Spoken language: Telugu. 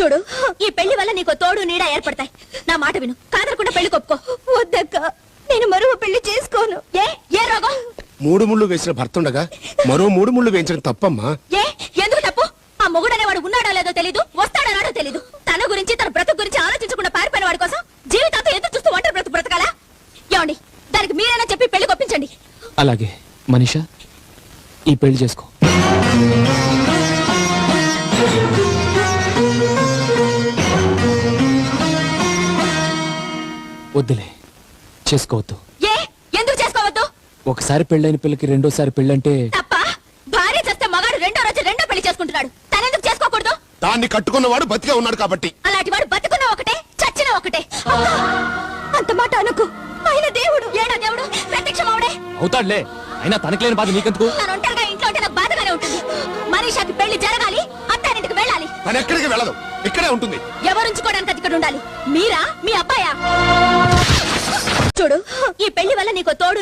చూడు, ఈ పెళ్లి వల్ల నీకు తోడు నీడ ఏర్పడతాయి. నా మాట విను, కాదనకుండా పెళ్లి కొప్పుకో. వద్దక్క, నేను మరో పెళ్లి చేసుకోను. ఏ రోగం? 3 ముళ్ళు వేసిన భర్త ఉండగా మరో 3 ముళ్ళు వేయించడం తప్పమ్మా. ఎందుకు తప్పు? ఆ మొగుడనేవాడు ఉన్నాడో లేదో తెలీదు, వస్తాడో తెలీదు. తన గురించి, తన బ్రతుకు గురించి ఆలోచించకుండా పారిపోయిన వాడి కోసం జీవితాంతో ఎదురు చూస్తూ ఒంటరి బ్రతుకు బ్రతకాలా? ఏమండి, దానికి మీరైనా చెప్పి పెళ్లి కొప్పించండి. అలాగే మనీషా, ఈ పెళ్లి చేసుకో. వద్దులే, చేసుకోవద్దు. ఎందుకు చేసుకోవద్దు? ఒకసారి పెళ్ళైన పిల్లకి రెండోసారి పెళ్ళంటే తప్ప. భార్య చేస్తే మగాడు రెండో రోజు రెండో పెళ్లి చేసుకుంటున్నాడు. తనెందుకు చేసుకోకూడదు? దాన్ని కట్టుకున్నవాడు బతికే ఉన్నాడు కాబట్టి. అలాంటి వాడు బతుకున్న ఒకటే, చచ్చిన ఒకటే. అంత మాట అనుకు. ఆయన దేవుడు, ఏడా దేవుడు, ప్రత్యక్షమవుడే అవుతాడులే. అయినా తనకి లేని బాధ నీకెందుకు? తను ఒంటరిగా ఇంట్లో ఉంటే నాకు బాధగానే ఉంటుంది. మనీషాకి పెళ్లి జరగాలి, అత్తారింటికి వెళ్ళాలి. తను ఎక్కడికి వెళ్ళదు, ఇక్కడే ఉంటుంది. ఎవరుంచుకోవడానికి అది ఇక్కడ ఉండాలి? మీరా, మీ అబ్బాయా? చూడు, ఈ పెళ్లి వల్ల నీకు తోడు